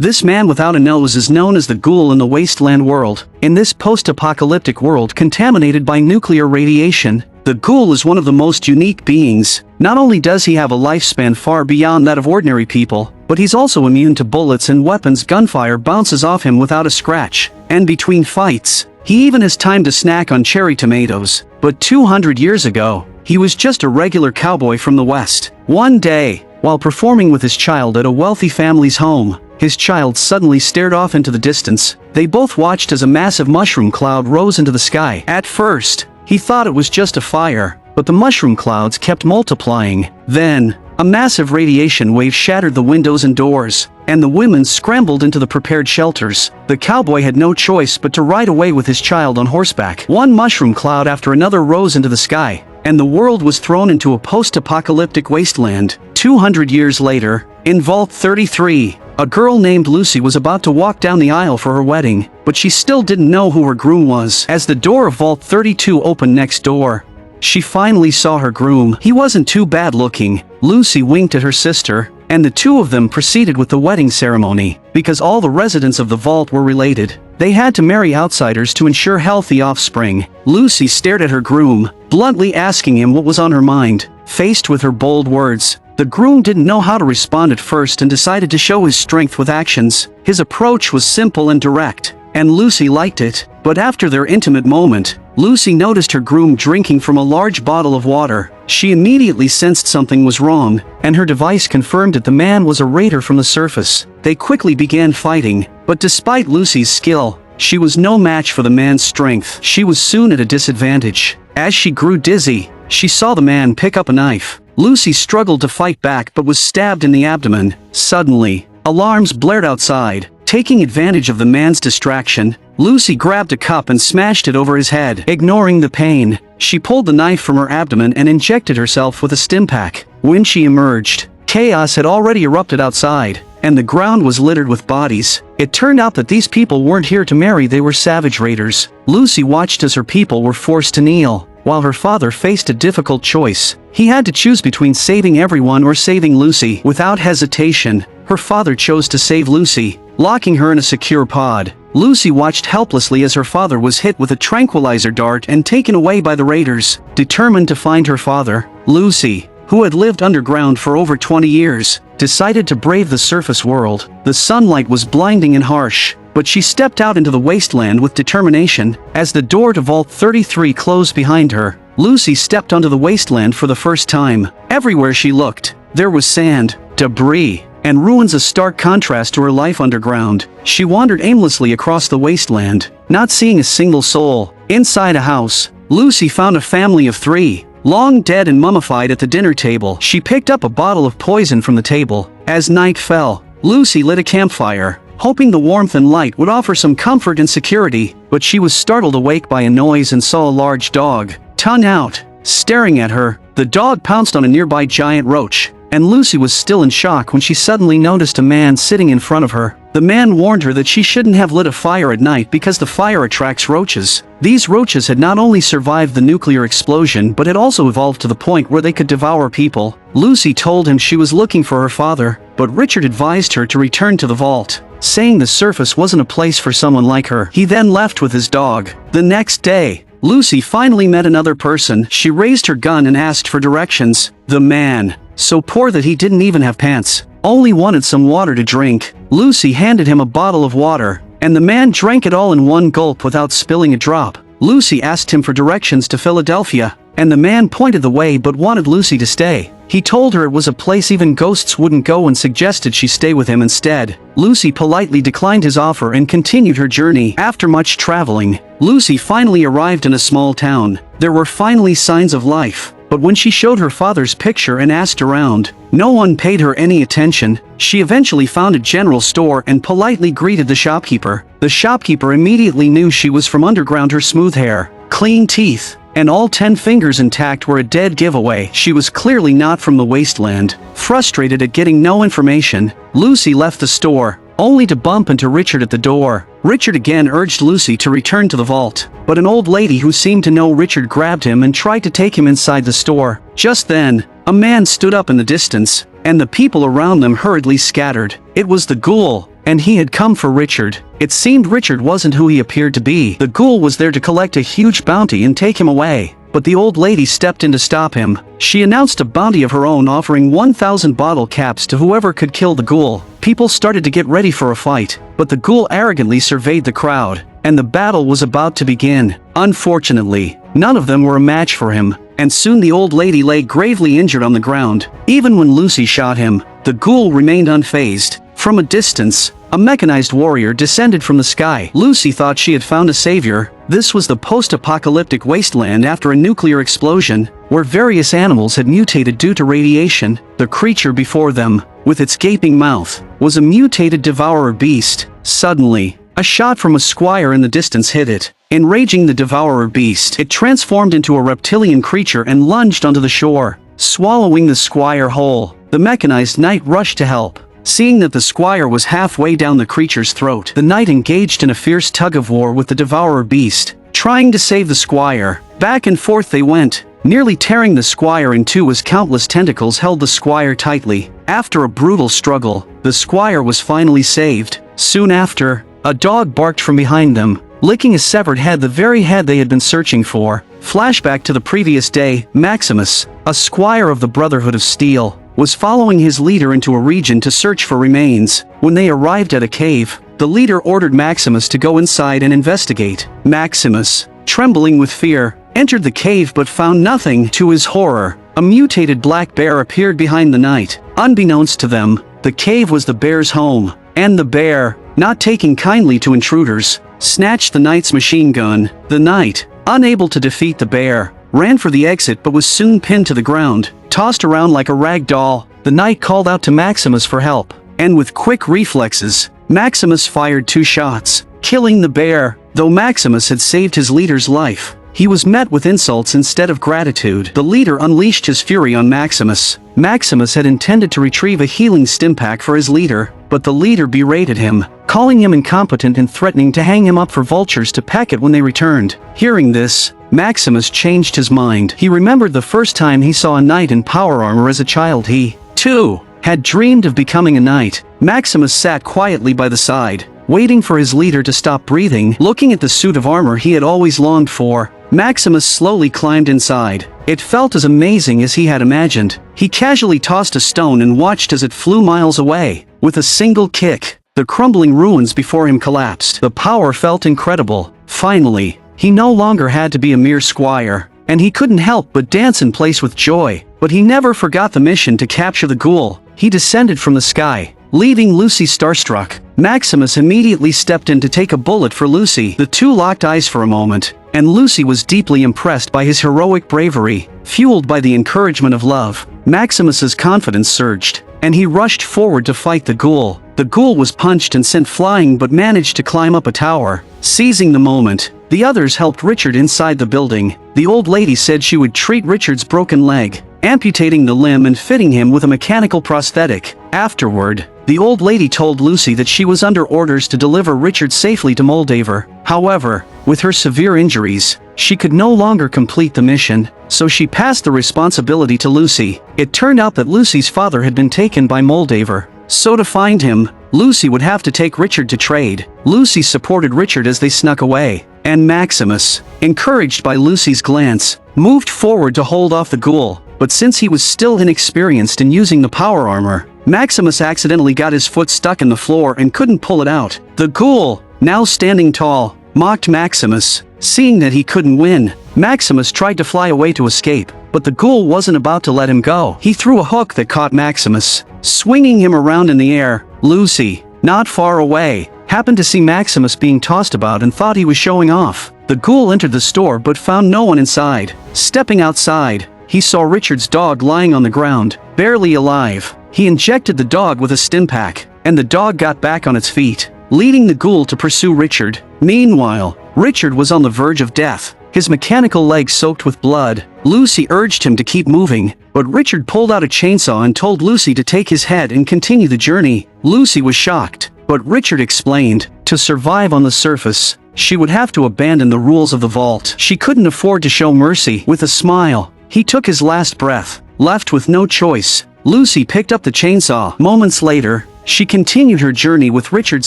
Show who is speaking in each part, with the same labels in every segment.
Speaker 1: This man without a nose is known as the ghoul in the wasteland world. In this post-apocalyptic world contaminated by nuclear radiation, the ghoul is one of the most unique beings. Not only does he have a lifespan far beyond that of ordinary people, but he's also immune to bullets and weapons. Gunfire bounces off him without a scratch. And between fights, he even has time to snack on cherry tomatoes. But 200 years ago, he was just a regular cowboy from the West. One day, while performing with his child at a wealthy family's home, his child suddenly stared off into the distance. They both watched as a massive mushroom cloud rose into the sky. At first, he thought it was just a fire, but the mushroom clouds kept multiplying. Then, a massive radiation wave shattered the windows and doors, and the women scrambled into the prepared shelters. The cowboy had no choice but to ride away with his child on horseback. One mushroom cloud after another rose into the sky, and the world was thrown into a post-apocalyptic wasteland. 200 years later, in Vault 33, a girl named Lucy was about to walk down the aisle for her wedding, but she still didn't know who her groom was. As the door of Vault 32 opened next door, she finally saw her groom. He wasn't too bad looking. Lucy winked at her sister, and the two of them proceeded with the wedding ceremony. Because all the residents of the vault were related, they had to marry outsiders to ensure healthy offspring. Lucy stared at her groom, bluntly asking him what was on her mind. Faced with her bold words, the groom didn't know how to respond at first and decided to show his strength with actions. His approach was simple and direct, and Lucy liked it. But after their intimate moment, Lucy noticed her groom drinking from a large bottle of water. She immediately sensed something was wrong, and her device confirmed that the man was a raider from the surface. They quickly began fighting, but despite Lucy's skill, she was no match for the man's strength. She was soon at a disadvantage. As she grew dizzy, she saw the man pick up a knife. Lucy struggled to fight back but was stabbed in the abdomen. Suddenly, alarms blared outside. Taking advantage of the man's distraction, Lucy grabbed a cup and smashed it over his head. Ignoring the pain, she pulled the knife from her abdomen and injected herself with a stim-pack. When she emerged, chaos had already erupted outside, and the ground was littered with bodies. It turned out that these people weren't here to marry, they were savage raiders. Lucy watched as her people were forced to kneel, while her father faced a difficult choice. He had to choose between saving everyone or saving Lucy. Without hesitation, her father chose to save Lucy, locking her in a secure pod. Lucy watched helplessly as her father was hit with a tranquilizer dart and taken away by the raiders. Determined to find her father, Lucy, who had lived underground for over 20 years, decided to brave the surface world. The sunlight was blinding and harsh, but she stepped out into the wasteland with determination. As the door to Vault 33 closed behind her, Lucy stepped onto the wasteland for the first time. Everywhere she looked, there was sand, debris, and ruins, a stark contrast to her life underground. She wandered aimlessly across the wasteland, not seeing a single soul. Inside a house, Lucy found a family of 3, long dead and mummified at the dinner table. She picked up a bottle of poison from the table. As night fell, Lucy lit a campfire, hoping the warmth and light would offer some comfort and security, but she was startled awake by a noise and saw a large dog, tongue out, staring at her. The dog pounced on a nearby giant roach, and Lucy was still in shock when she suddenly noticed a man sitting in front of her. The man warned her that she shouldn't have lit a fire at night because the fire attracts roaches. These roaches had not only survived the nuclear explosion but had also evolved to the point where they could devour people. Lucy told him she was looking for her father, but Richard advised her to return to the vault, saying the surface wasn't a place for someone like her. He then left with his dog. The next day, Lucy finally met another person. She raised her gun and asked for directions. The man, so poor that he didn't even have pants, only wanted some water to drink. Lucy handed him a bottle of water, and the man drank it all in one gulp without spilling a drop. Lucy asked him for directions to Philadelphia, and the man pointed the way but wanted Lucy to stay. He told her it was a place even ghosts wouldn't go and suggested she stay with him instead. Lucy politely declined his offer and continued her journey. After much traveling, Lucy finally arrived in a small town. There were finally signs of life, but when she showed her father's picture and asked around, no one paid her any attention. She eventually found a general store and politely greeted the shopkeeper. The shopkeeper immediately knew she was from underground. Her smooth hair, clean teeth, and all 10 fingers intact were a dead giveaway. She was clearly not from the wasteland. Frustrated at getting no information, Lucy left the store, only to bump into Richard at the door. Richard again urged Lucy to return to the vault, but an old lady who seemed to know Richard grabbed him and tried to take him inside the store. Just then, a man stood up in the distance, and the people around them hurriedly scattered. It was the ghoul, and he had come for Richard. It seemed Richard wasn't who he appeared to be. The ghoul was there to collect a huge bounty and take him away. But the old lady stepped in to stop him. She announced a bounty of her own, offering 1,000 bottle caps to whoever could kill the ghoul. People started to get ready for a fight, but the ghoul arrogantly surveyed the crowd, and the battle was about to begin. Unfortunately, none of them were a match for him, and soon the old lady lay gravely injured on the ground. Even when Lucy shot him, the ghoul remained unfazed. From a distance, a mechanized warrior descended from the sky. Lucy thought she had found a savior. This was the post-apocalyptic wasteland after a nuclear explosion, where various animals had mutated due to radiation. The creature before them, with its gaping mouth, was a mutated devourer beast. Suddenly, a shot from a squire in the distance hit it. Enraging the devourer beast, it transformed into a reptilian creature and lunged onto the shore, swallowing the squire whole. The mechanized knight rushed to help. Seeing that the squire was halfway down the creature's throat, the knight engaged in a fierce tug-of-war with the devourer beast, trying to save the squire. Back and forth they went, nearly tearing the squire in two as countless tentacles held the squire tightly. After a brutal struggle, the squire was finally saved. Soon after, a dog barked from behind them, licking a severed head, the very head they had been searching for. Flashback to the previous day, Maximus, a squire of the Brotherhood of Steel, was following his leader into a region to search for remains. When they arrived at a cave, the leader ordered Maximus to go inside and investigate. Maximus, trembling with fear, entered the cave but found nothing. To his horror, a mutated black bear appeared behind the knight. Unbeknownst to them, the cave was the bear's home, and the bear, not taking kindly to intruders, snatched the knight's machine gun. The knight, unable to defeat the bear, ran for the exit but was soon pinned to the ground, tossed around like a rag doll. The knight called out to Maximus for help, and with quick reflexes, Maximus fired 2 shots, killing the bear. Though Maximus had saved his leader's life, he was met with insults instead of gratitude. The leader unleashed his fury on Maximus. Maximus had intended to retrieve a healing stimpack for his leader, but the leader berated him, calling him incompetent and threatening to hang him up for vultures to peck at when they returned. Hearing this, Maximus changed his mind. He remembered the first time he saw a knight in power armor as a child. He, too, had dreamed of becoming a knight. Maximus sat quietly by the side, waiting for his leader to stop breathing. Looking at the suit of armor he had always longed for, Maximus slowly climbed inside. It felt as amazing as he had imagined. He casually tossed a stone and watched as it flew miles away. With a single kick, the crumbling ruins before him collapsed. The power felt incredible. Finally, he no longer had to be a mere squire, and he couldn't help but dance in place with joy. But he never forgot the mission to capture the ghoul. He descended from the sky, leaving Lucy starstruck. Maximus immediately stepped in to take a bullet for Lucy. The two locked eyes for a moment, and Lucy was deeply impressed by his heroic bravery. Fueled by the encouragement of love, Maximus's confidence surged, and he rushed forward to fight the ghoul. The ghoul was punched and sent flying but managed to climb up a tower. Seizing the moment, the others helped Richard inside the building. The old lady said she would treat Richard's broken leg, amputating the limb and fitting him with a mechanical prosthetic. Afterward, the old lady told Lucy that she was under orders to deliver Richard safely to Moldaver. However, with her severe injuries, she could no longer complete the mission, so she passed the responsibility to Lucy. It turned out that Lucy's father had been taken by Moldaver, so to find him, Lucy would have to take Richard to trade. Lucy supported Richard as they snuck away, and Maximus, encouraged by Lucy's glance, moved forward to hold off the ghoul. But since he was still inexperienced in using the power armor, Maximus accidentally got his foot stuck in the floor and couldn't pull it out. The ghoul, now standing tall, mocked Maximus. Seeing that he couldn't win, Maximus tried to fly away to escape, but the ghoul wasn't about to let him go. He threw a hook that caught Maximus, swinging him around in the air. Lucy, not far away, happened to see Maximus being tossed about and thought he was showing off. The ghoul entered the store but found no one inside. Stepping outside, he saw Richard's dog lying on the ground, barely alive. He injected the dog with a stimpack, and the dog got back on its feet, leading the ghoul to pursue Richard. Meanwhile, Richard was on the verge of death, his mechanical legs soaked with blood. Lucy urged him to keep moving, but Richard pulled out a chainsaw and told Lucy to take his head and continue the journey. Lucy was shocked, but Richard explained, to survive on the surface, she would have to abandon the rules of the vault. She couldn't afford to show mercy. With a smile, he took his last breath. Left with no choice, Lucy picked up the chainsaw. Moments later, she continued her journey with Richard's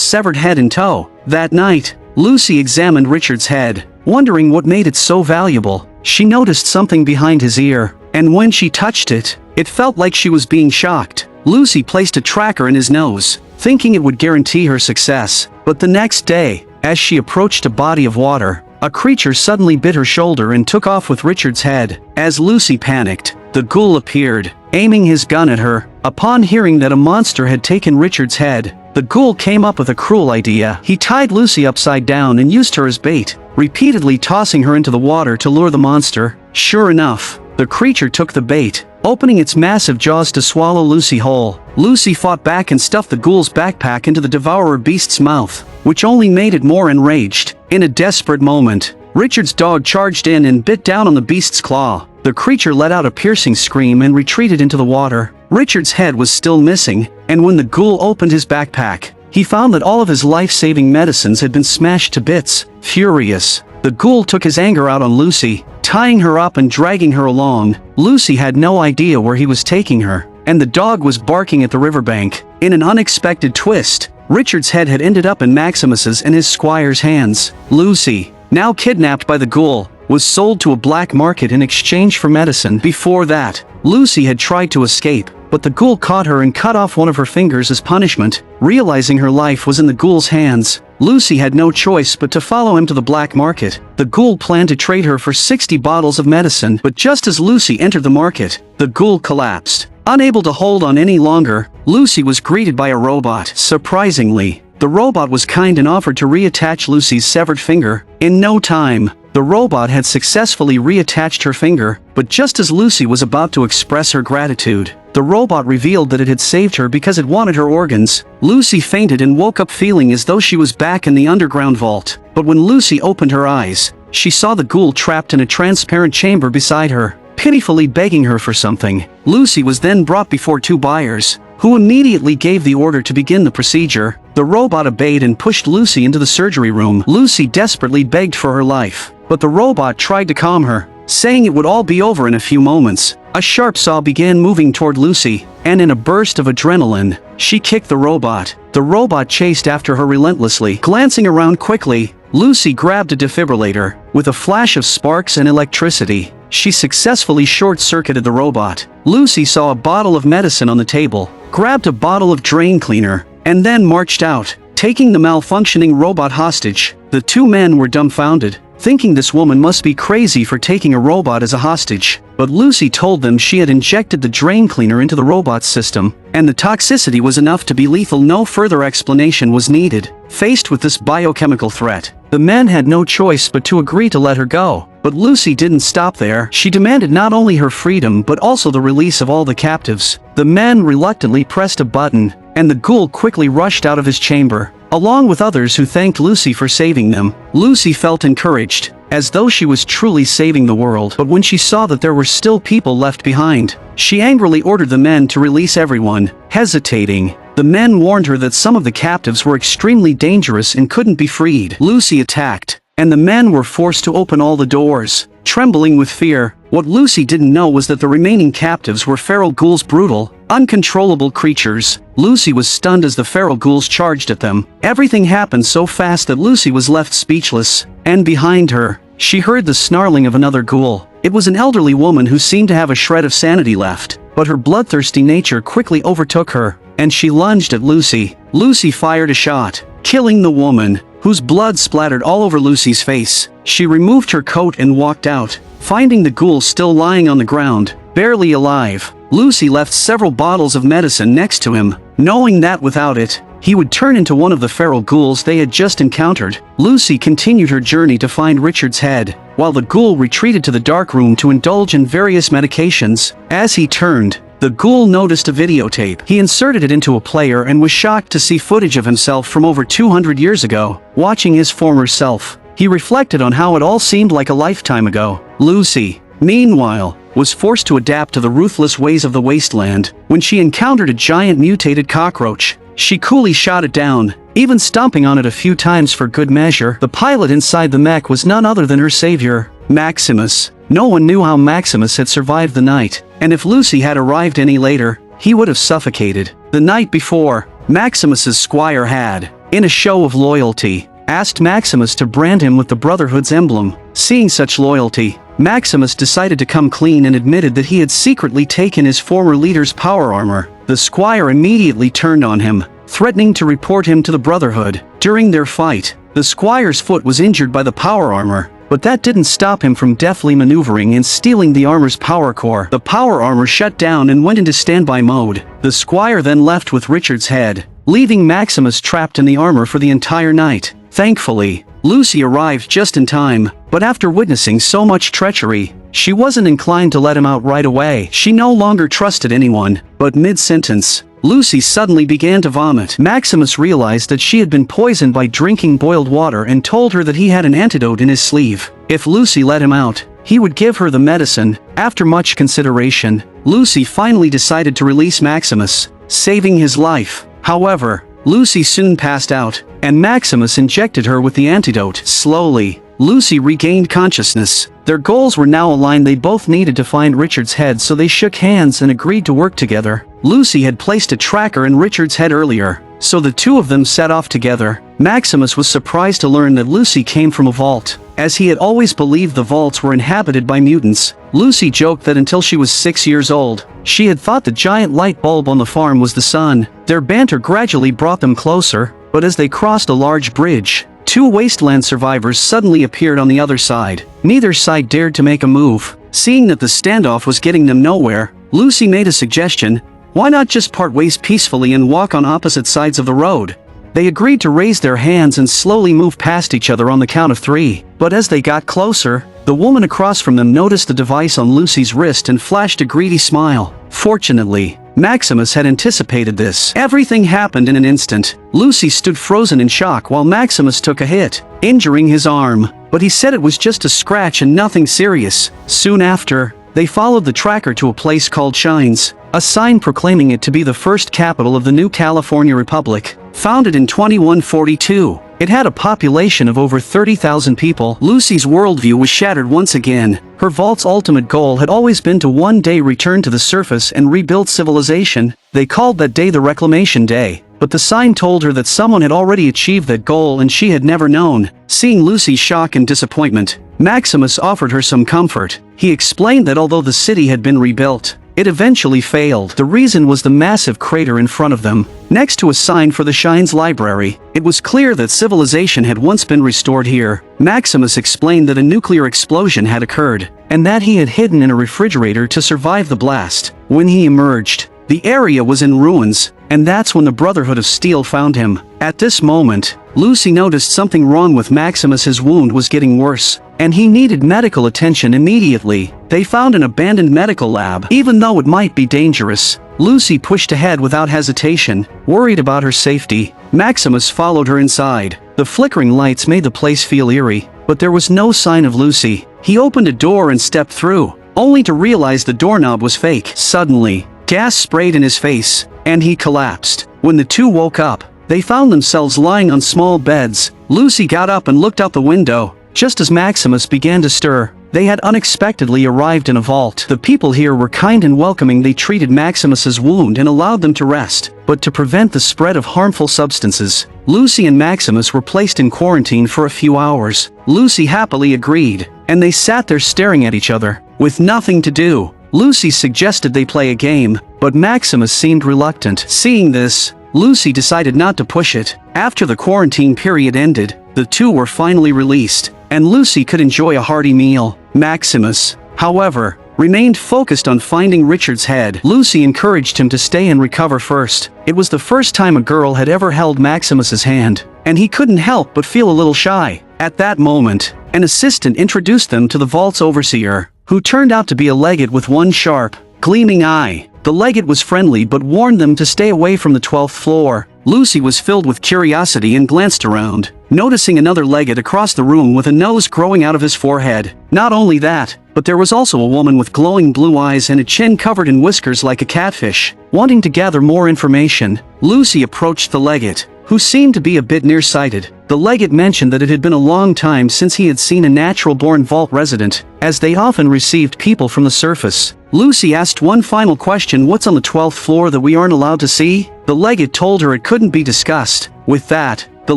Speaker 1: severed head in tow. That night, Lucy examined Richard's head, wondering what made it so valuable. She noticed something behind his ear, and when she touched it, it felt like she was being shocked. Lucy placed a tracker in his nose, thinking it would guarantee her success. But the next day, as she approached a body of water, a creature suddenly bit her shoulder and took off with Richard's head. As Lucy panicked, the ghoul appeared, aiming his gun at her. Upon hearing that a monster had taken Richard's head, the ghoul came up with a cruel idea. He tied Lucy upside down and used her as bait, repeatedly tossing her into the water to lure the monster. Sure enough, the creature took the bait, opening its massive jaws to swallow Lucy whole. Lucy fought back and stuffed the ghoul's backpack into the devourer beast's mouth, which only made it more enraged. In a desperate moment, Richard's dog charged in and bit down on the beast's claw. The creature let out a piercing scream and retreated into the water. Richard's head was still missing, and when the ghoul opened his backpack, he found that all of his life-saving medicines had been smashed to bits. Furious, the ghoul took his anger out on Lucy, tying her up and dragging her along. Lucy had no idea where he was taking her, and the dog was barking at the riverbank. In an unexpected twist, Richard's head had ended up in Maximus's and his squire's hands. Lucy, now kidnapped by the ghoul, was sold to a black market in exchange for medicine. Before that, Lucy had tried to escape, but the ghoul caught her and cut off one of her fingers as punishment. Realizing her life was in the ghoul's hands, Lucy had no choice but to follow him to the black market. The ghoul planned to trade her for 60 bottles of medicine, but just as Lucy entered the market, the ghoul collapsed. Unable to hold on any longer, Lucy was greeted by a robot. Surprisingly, the robot was kind and offered to reattach Lucy's severed finger. In no time, the robot had successfully reattached her finger, but just as Lucy was about to express her gratitude, the robot revealed that it had saved her because it wanted her organs. Lucy fainted and woke up feeling as though she was back in the underground vault. But when Lucy opened her eyes, she saw the ghoul trapped in a transparent chamber beside her, pitifully begging her for something. Lucy was then brought before two buyers, who immediately gave the order to begin the procedure. The robot obeyed and pushed Lucy into the surgery room. Lucy desperately begged for her life, but the robot tried to calm her, saying it would all be over in a few moments. A sharp saw began moving toward Lucy, and in a burst of adrenaline, she kicked the robot. The robot chased after her relentlessly. Glancing around quickly, Lucy grabbed a defibrillator. With a flash of sparks and electricity, she successfully short-circuited the robot. Lucy saw a bottle of medicine on the table, grabbed a bottle of drain cleaner, and then marched out, taking the malfunctioning robot hostage. The two men were dumbfounded, thinking this woman must be crazy for taking a robot as a hostage. But Lucy told them she had injected the drain cleaner into the robot's system, and the toxicity was enough to be lethal. No further explanation was needed. Faced with this biochemical threat, the men had no choice but to agree to let her go. But Lucy didn't stop there. She demanded not only her freedom but also the release of all the captives. The men reluctantly pressed a button, and the ghoul quickly rushed out of his chamber, along with others who thanked Lucy for saving them. Lucy felt encouraged, as though she was truly saving the world. But when she saw that there were still people left behind, she angrily ordered the men to release everyone. Hesitating, the men warned her that some of the captives were extremely dangerous and couldn't be freed. Lucy attacked, and the men were forced to open all the doors. Trembling with fear, what Lucy didn't know was that the remaining captives were feral ghouls, brutal, uncontrollable creatures. Lucy was stunned as the feral ghouls charged at them. Everything happened so fast that Lucy was left speechless, and behind her, she heard the snarling of another ghoul. It was an elderly woman who seemed to have a shred of sanity left, but her bloodthirsty nature quickly overtook her, and she lunged at Lucy. Lucy fired a shot, killing the woman, whose blood splattered all over Lucy's face. She removed her coat and walked out, finding the ghoul still lying on the ground, barely alive. Lucy left several bottles of medicine next to him, knowing that without it, he would turn into one of the feral ghouls they had just encountered. Lucy continued her journey to find Richard's head, while the ghoul retreated to the dark room to indulge in various medications. As he turned, the ghoul noticed a videotape. He inserted it into a player and was shocked to see footage of himself from over 200 years ago. Watching his former self, he reflected on how it all seemed like a lifetime ago. Lucy, meanwhile, was forced to adapt to the ruthless ways of the wasteland. When she encountered a giant mutated cockroach, she coolly shot it down, even stomping on it a few times for good measure. The pilot inside the mech was none other than her savior, Maximus. No one knew how Maximus had survived the night, and if Lucy had arrived any later, he would have suffocated. The night before, Maximus's squire had, in a show of loyalty, asked Maximus to brand him with the Brotherhood's emblem. Seeing such loyalty, Maximus decided to come clean and admitted that he had secretly taken his former leader's power armor. The squire immediately turned on him, threatening to report him to the Brotherhood. During their fight, the squire's foot was injured by the power armor, but that didn't stop him from deftly maneuvering and stealing the armor's power core. The power armor shut down and went into standby mode. The squire then left with Richard's head, leaving Maximus trapped in the armor for the entire night. Thankfully, Lucy arrived just in time, but after witnessing so much treachery, she wasn't inclined to let him out right away. She no longer trusted anyone, but mid-sentence, Lucy suddenly began to vomit. Maximus realized that she had been poisoned by drinking boiled water and told her that he had an antidote in his sleeve. If Lucy let him out, he would give her the medicine. After much consideration, Lucy finally decided to release Maximus, saving his life. However, Lucy soon passed out, and Maximus injected her with the antidote. Slowly, Lucy regained consciousness. Their goals were now aligned. They both needed to find Richard's head, so they shook hands and agreed to work together. Lucy had placed a tracker in Richard's head earlier, so the two of them set off together. Maximus was surprised to learn that Lucy came from a vault, as he had always believed the vaults were inhabited by mutants. Lucy joked that until she was 6 years old, she had thought the giant light bulb on the farm was the sun. Their banter gradually brought them closer, but as they crossed a large bridge, two wasteland survivors suddenly appeared on the other side. Neither side dared to make a move. Seeing that the standoff was getting them nowhere, Lucy made a suggestion: why not just part ways peacefully and walk on opposite sides of the road? They agreed to raise their hands and slowly move past each other on the count of 3. But as they got closer, the woman across from them noticed the device on Lucy's wrist and flashed a greedy smile. Fortunately, Maximus had anticipated this. Everything happened in an instant. Lucy stood frozen in shock while Maximus took a hit, injuring his arm, but he said it was just a scratch and nothing serious. Soon after, they followed the tracker to a place called Shines, a sign proclaiming it to be the first capital of the new California Republic. Founded in 2142, it had a population of over 30,000 people. Lucy's worldview was shattered once again. Her vault's ultimate goal had always been to one day return to the surface and rebuild civilization. They called that day the Reclamation Day, but the sign told her that someone had already achieved that goal and she had never known. Seeing Lucy's shock and disappointment, Maximus offered her some comfort. He explained that although the city had been rebuilt, it eventually failed. The reason was the massive crater in front of them, next to a sign for the Shines Library. It was clear that civilization had once been restored here. Maximus explained that a nuclear explosion had occurred, and that he had hidden in a refrigerator to survive the blast. When he emerged, the area was in ruins, and that's when the Brotherhood of Steel found him. At this moment, Lucy noticed something wrong with Maximus. His wound was getting worse, and he needed medical attention immediately. They found an abandoned medical lab. Even though it might be dangerous, Lucy pushed ahead without hesitation. Worried about her safety, Maximus followed her inside. The flickering lights made the place feel eerie, but there was no sign of Lucy. He opened a door and stepped through, only to realize the doorknob was fake. Suddenly, gas sprayed in his face, and he collapsed. When the two woke up, they found themselves lying on small beds. Lucy got up and looked out the window. Just as Maximus began to stir, they had unexpectedly arrived in a vault. The people here were kind and welcoming. They treated Maximus's wound and allowed them to rest. But to prevent the spread of harmful substances, Lucy and Maximus were placed in quarantine for a few hours. Lucy happily agreed, and they sat there staring at each other, with nothing to do. Lucy suggested they play a game, but Maximus seemed reluctant. Seeing this, Lucy decided not to push it. After the quarantine period ended, the two were finally released, and Lucy could enjoy a hearty meal. Maximus, however, remained focused on finding Richard's head. Lucy encouraged him to stay and recover first. It was the first time a girl had ever held Maximus's hand, and he couldn't help but feel a little shy. At that moment, an assistant introduced them to the vault's overseer, who turned out to be a legate with one sharp, gleaming eye. The legate was friendly but warned them to stay away from the 12th floor. Lucy was filled with curiosity and glanced around, noticing another legate across the room with a nose growing out of his forehead. Not only that, but there was also a woman with glowing blue eyes and a chin covered in whiskers like a catfish. Wanting to gather more information, Lucy approached the legate, who seemed to be a bit nearsighted. The legate mentioned that it had been a long time since he had seen a natural-born vault resident, as they often received people from the surface. Lucy asked one final question: what's on the 12th floor that we aren't allowed to see? The legate told her it couldn't be discussed. With that, the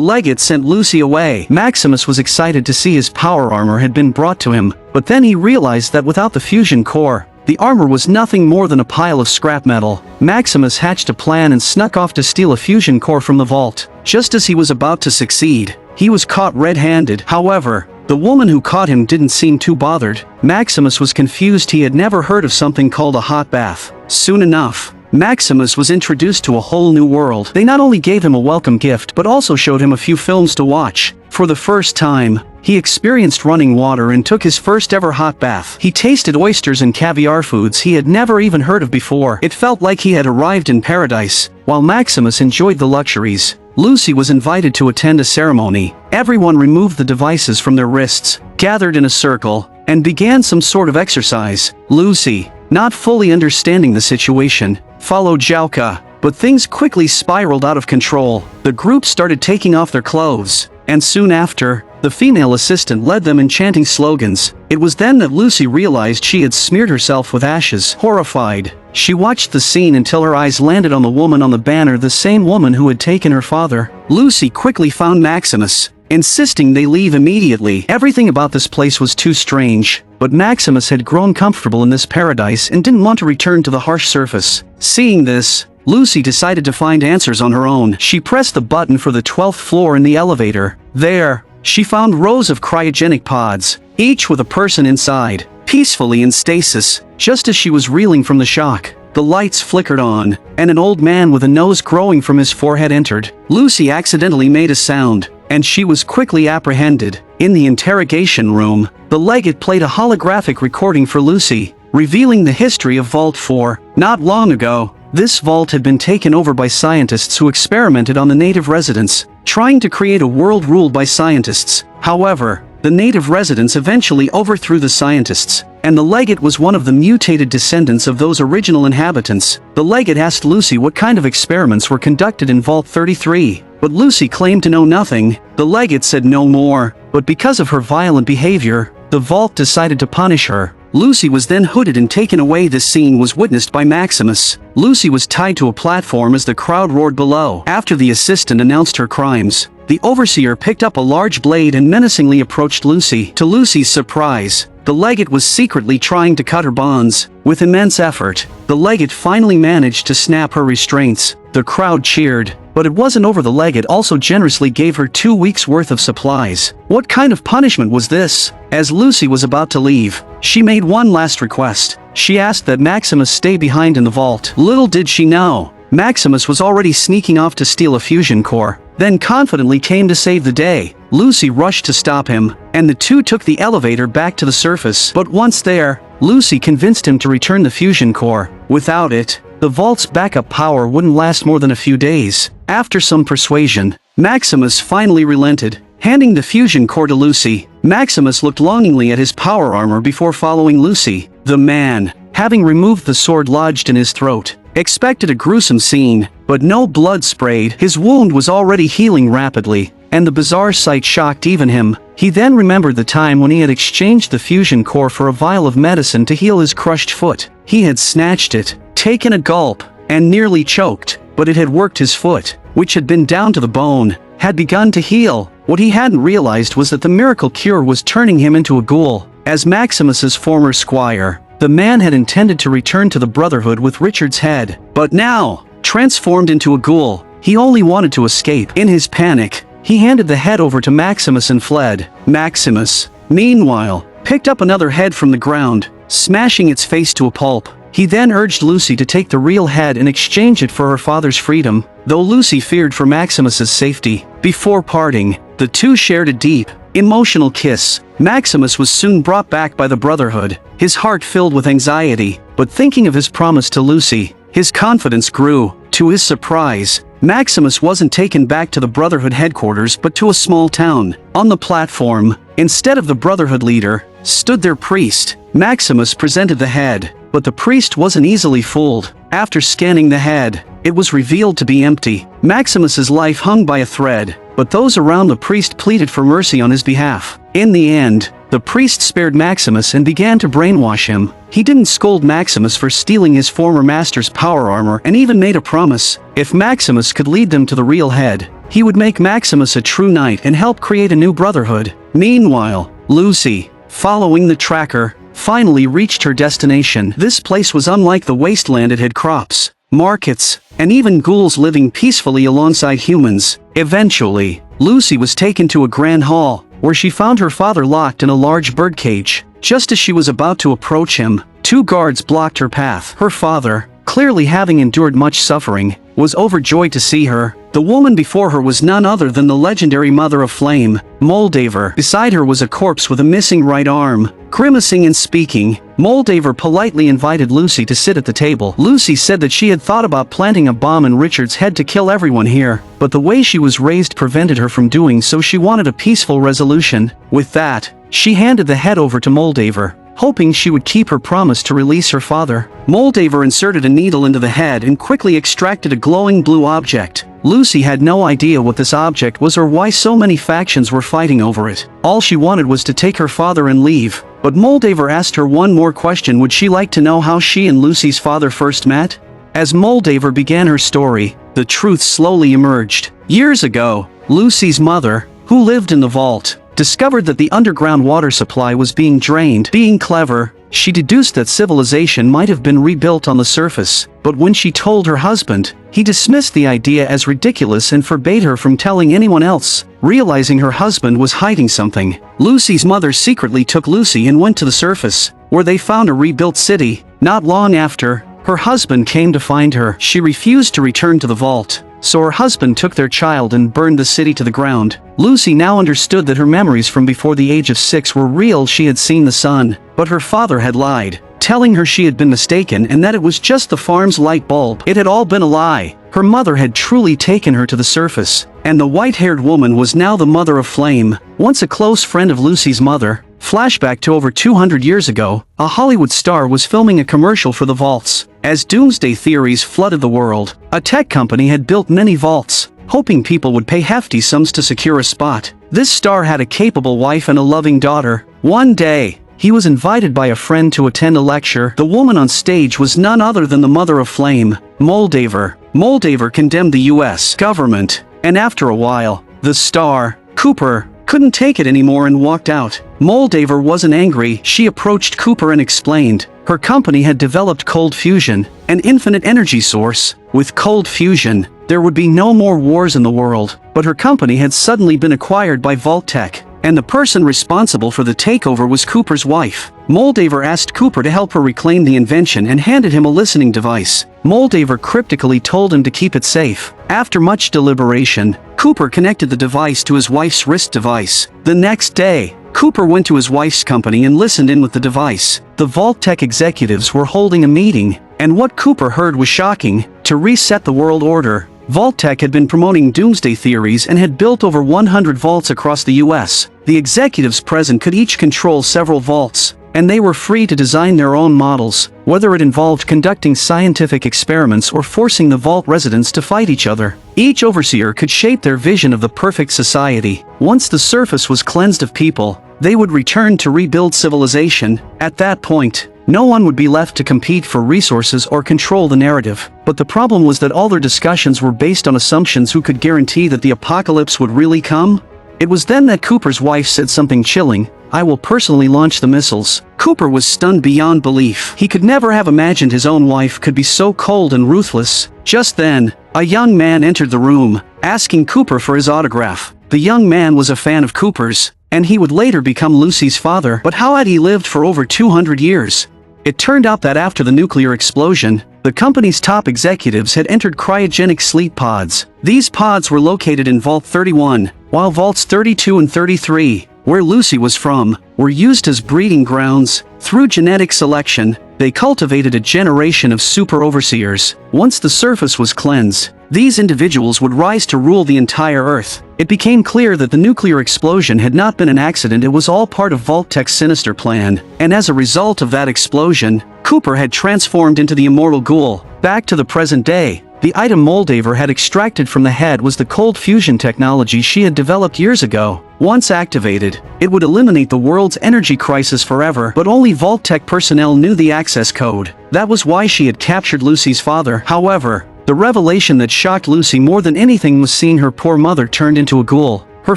Speaker 1: legate sent Lucy away. Maximus was excited to see his power armor had been brought to him, but then he realized that without the fusion core, the armor was nothing more than a pile of scrap metal. Maximus hatched a plan and snuck off to steal a fusion core from the vault. Just as he was about to succeed, he was caught red-handed. However, the woman who caught him didn't seem too bothered. Maximus was confused. He had never heard of something called a hot bath. Soon enough, Maximus was introduced to a whole new world. They not only gave him a welcome gift but also showed him a few films to watch. For the first time, he experienced running water and took his first ever hot bath. He tasted oysters and caviar, foods he had never even heard of before. It felt like he had arrived in paradise. While Maximus enjoyed the luxuries, Lucy was invited to attend a ceremony. Everyone removed the devices from their wrists, gathered in a circle, and began some sort of exercise. Lucy, not fully understanding the situation, followed Jouka, but things quickly spiraled out of control. The group started taking off their clothes, and soon after, the female assistant led them in chanting slogans. It was then that Lucy realized she had smeared herself with ashes. Horrified, she watched the scene until her eyes landed on the woman on the banner, the same woman who had taken her father. Lucy quickly found Maximus, insisting they leave immediately. Everything about this place was too strange, but Maximus had grown comfortable in this paradise and didn't want to return to the harsh surface. Seeing this, Lucy decided to find answers on her own. She pressed the button for the 12th floor in the elevator. There, she found rows of cryogenic pods, each with a person inside, peacefully in stasis. Just as she was reeling from the shock, the lights flickered on, and an old man with a nose growing from his forehead entered. Lucy accidentally made a sound, and she was quickly apprehended. In the interrogation room, the legate played a holographic recording for Lucy, revealing the history of Vault 4. Not long ago, this vault had been taken over by scientists who experimented on the native residents, trying to create a world ruled by scientists. However, the native residents eventually overthrew the scientists, and the legate was one of the mutated descendants of those original inhabitants. The legate asked Lucy what kind of experiments were conducted in Vault 33, but Lucy claimed to know nothing. The legate said no more, but because of her violent behavior, the vault decided to punish her. Lucy was then hooded and taken away. This scene was witnessed by Maximus. Lucy was tied to a platform as the crowd roared below. After the assistant announced her crimes, the overseer picked up a large blade and menacingly approached Lucy. To Lucy's surprise, the legate was secretly trying to cut her bonds. With immense effort, the legate finally managed to snap her restraints. The crowd cheered, but it wasn't over. The legate also generously gave her 2 weeks' worth of supplies. What kind of punishment was this? As Lucy was about to leave, she made one last request. She asked that Maximus stay behind in the vault. Little did she know, Maximus was already sneaking off to steal a fusion core, then confidently came to save the day. Lucy rushed to stop him, and the two took the elevator back to the surface. But once there, Lucy convinced him to return the fusion core. Without it, the vault's backup power wouldn't last more than a few days. After some persuasion, Maximus finally relented, handing the fusion core to Lucy. Maximus looked longingly at his power armor before following Lucy. The man, having removed the sword lodged in his throat, expected a gruesome scene, but no blood sprayed. His wound was already healing rapidly, and the bizarre sight shocked even him. He then remembered the time when he had exchanged the fusion core for a vial of medicine to heal his crushed foot. He had snatched it, taken a gulp, and nearly choked, but it had worked. His foot, which had been down to the bone, had begun to heal. What he hadn't realized was that the miracle cure was turning him into a ghoul. As Maximus's former squire, the man had intended to return to the Brotherhood with Richard's head, but now, transformed into a ghoul, he only wanted to escape. In his panic, he handed the head over to Maximus and fled. Maximus, meanwhile, picked up another head from the ground, smashing its face to a pulp. He then urged Lucy to take the real head and exchange it for her father's freedom, though Lucy feared for Maximus's safety. Before parting, the two shared a deep, emotional kiss. Maximus was soon brought back by the Brotherhood, his heart filled with anxiety, but thinking of his promise to Lucy, his confidence grew. To his surprise, Maximus wasn't taken back to the Brotherhood headquarters but to a small town. On the platform, instead of the Brotherhood leader, stood their priest. Maximus presented the head, but the priest wasn't easily fooled. After scanning the head, it was revealed to be empty. Maximus's life hung by a thread, but those around the priest pleaded for mercy on his behalf. In the end, the priest spared Maximus and began to brainwash him. He didn't scold Maximus for stealing his former master's power armor and even made a promise: if Maximus could lead them to the real head, he would make Maximus a true knight and help create a new brotherhood. Meanwhile, Lucy, following the tracker, finally reached her destination. This place was unlike the wasteland. It had crops, markets, and even ghouls living peacefully alongside humans. Eventually, Lucy was taken to a grand hall, where she found her father locked in a large birdcage. Just as she was about to approach him, two guards blocked her path. Her father, clearly having endured much suffering, was overjoyed to see her. The woman before her was none other than the legendary Mother of Flame, Moldaver. Beside her was a corpse with a missing right arm. Grimacing and speaking, Moldaver politely invited Lucy to sit at the table. Lucy said that she had thought about planting a bomb in Richard's head to kill everyone here, but the way she was raised prevented her from doing so. She wanted a peaceful resolution. With that, she handed the head over to Moldaver, hoping she would keep her promise to release her father. Moldaver inserted a needle into the head and quickly extracted a glowing blue object. Lucy had no idea what this object was or why so many factions were fighting over it. All she wanted was to take her father and leave, but Moldaver asked her one more question: would she like to know how she and Lucy's father first met? As Moldaver began her story, the truth slowly emerged. Years ago, Lucy's mother, who lived in the vault, discovered that the underground water supply was being drained. Being clever, she deduced that civilization might have been rebuilt on the surface, but when she told her husband, he dismissed the idea as ridiculous and forbade her from telling anyone else. Realizing her husband was hiding something, Lucy's mother secretly took Lucy and went to the surface, where they found a rebuilt city. Not long after, her husband came to find her. She refused to return to the vault, so her husband took their child and burned the city to the ground. Lucy now understood that her memories from before the age of 6 were real. She had seen the sun, but her father had lied, telling her she had been mistaken and that it was just the farm's light bulb. It had all been a lie. Her mother had truly taken her to the surface, and the white-haired woman was now the Mother of Flame, once a close friend of Lucy's mother. Flashback to over 200 years ago, a Hollywood star was filming a commercial for the vaults. As doomsday theories flooded the world, a tech company had built many vaults, hoping people would pay hefty sums to secure a spot. This star had a capable wife and a loving daughter. One day, he was invited by a friend to attend a lecture. The woman on stage was none other than the Mother of Flame, Moldaver. Moldaver condemned the US government, and after a while, the star, Cooper, couldn't take it anymore and walked out. Moldaver wasn't angry. She approached Cooper and explained her company had developed cold fusion, an infinite energy source. With cold fusion, there would be no more wars in the world, but her company had suddenly been acquired by Vault-Tec, and the person responsible for the takeover was Cooper's wife. Moldaver asked Cooper to help her reclaim the invention and handed him a listening device. Moldaver cryptically told him to keep it safe. After much deliberation, Cooper connected the device to his wife's wrist device. The next day, Cooper went to his wife's company and listened in with the device. The Vault-Tec executives were holding a meeting, and what Cooper heard was shocking. To reset the world order, Vault-Tec had been promoting doomsday theories and had built over 100 vaults across the US. The executives present could each control several vaults, and they were free to design their own models, whether it involved conducting scientific experiments or forcing the vault residents to fight each other. Each overseer could shape their vision of the perfect society. Once the surface was cleansed of people, they would return to rebuild civilization. At that point, no one would be left to compete for resources or control the narrative. But the problem was that all their discussions were based on assumptions. Who could guarantee that the apocalypse would really come? It was then that Cooper's wife said something chilling: "I will personally launch the missiles." Cooper was stunned beyond belief. He could never have imagined his own wife could be so cold and ruthless. Just then, a young man entered the room, asking Cooper for his autograph. The young man was a fan of Cooper's, and he would later become Lucy's father. But how had he lived for over 200 years? It turned out that after the nuclear explosion, the company's top executives had entered cryogenic sleep pods. These pods were located in Vault 31, while Vaults 32 and 33, where Lucy was from, were used as breeding grounds. Through genetic selection, they cultivated a generation of super overseers. Once the surface was cleansed, these individuals would rise to rule the entire Earth. It became clear that the nuclear explosion had not been an accident. It was all part of Vault-Tec's sinister plan, and as a result of that explosion, Cooper had transformed into the immortal ghoul. Back to the present day, The item Moldaver had extracted from the head was the cold fusion technology she had developed years ago. Once activated, it would eliminate the world's energy crisis forever, but only Vault-Tec personnel knew the access code. That was why she had captured Lucy's father. However, the revelation that shocked Lucy more than anything was seeing her poor mother turned into a ghoul. Her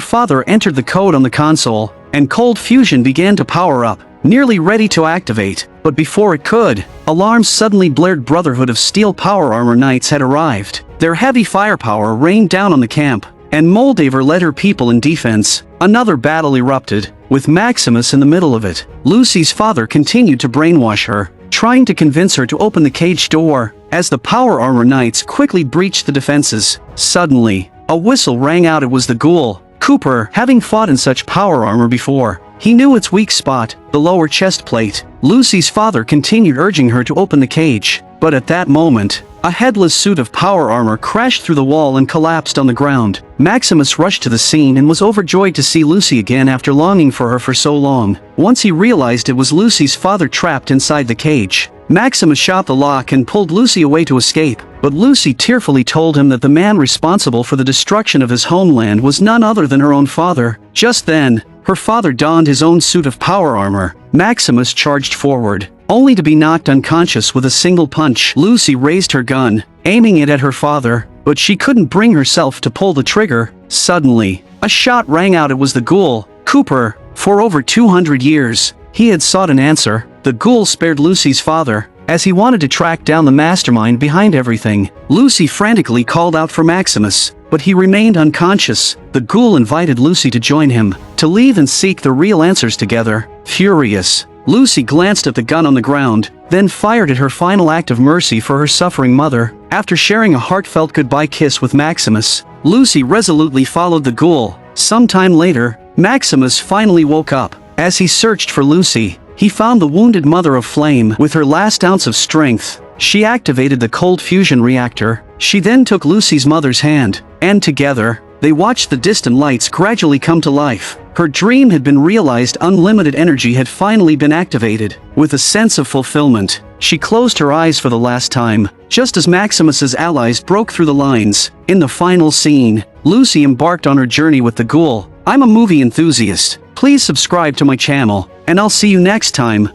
Speaker 1: father entered the code on the console, and cold fusion began to power up, nearly ready to activate. But before it could, alarms suddenly blared. Brotherhood of Steel Power Armor Knights had arrived. Their heavy firepower rained down on the camp, and Moldaver led her people in defense. Another battle erupted, with Maximus in the middle of it. Lucy's father continued to brainwash her, trying to convince her to open the cage door. As the Power Armor Knights quickly breached the defenses, suddenly, a whistle rang out. It was the ghoul, Cooper. Having fought in such power armor before, he knew its weak spot, the lower chest plate. Lucy's father continued urging her to open the cage, but at that moment, a headless suit of power armor crashed through the wall and collapsed on the ground. Maximus rushed to the scene and was overjoyed to see Lucy again after longing for her for so long. Once he realized it was Lucy's father trapped inside the cage, Maximus shot the lock and pulled Lucy away to escape, but Lucy tearfully told him that the man responsible for the destruction of his homeland was none other than her own father. Just then, her father donned his own suit of power armor. Maximus charged forward, only to be knocked unconscious with a single punch. Lucy raised her gun, aiming it at her father, but she couldn't bring herself to pull the trigger. Suddenly, a shot rang out. It was the ghoul, Cooper. For over 200 years, he had sought an answer. The ghoul spared Lucy's father, as he wanted to track down the mastermind behind everything. Lucy frantically called out for Maximus, but he remained unconscious. The ghoul invited Lucy to join him, to leave and seek the real answers together. Furious, Lucy glanced at the gun on the ground, then fired it, her final act of mercy for her suffering mother. After sharing a heartfelt goodbye kiss with Maximus, Lucy resolutely followed the ghoul. Sometime later, Maximus finally woke up. As he searched for Lucy, he found the wounded mother of flame. With her last ounce of strength, she activated the cold fusion reactor. She then took Lucy's mother's hand, and together, they watched the distant lights gradually come to life. Her dream had been realized. Unlimited energy had finally been activated. With a sense of fulfillment, she closed her eyes for the last time, just as Maximus's allies broke through the lines. In the final scene, Lucy embarked on her journey with the ghoul. I'm a movie enthusiast. Please subscribe to my channel, and I'll see you next time.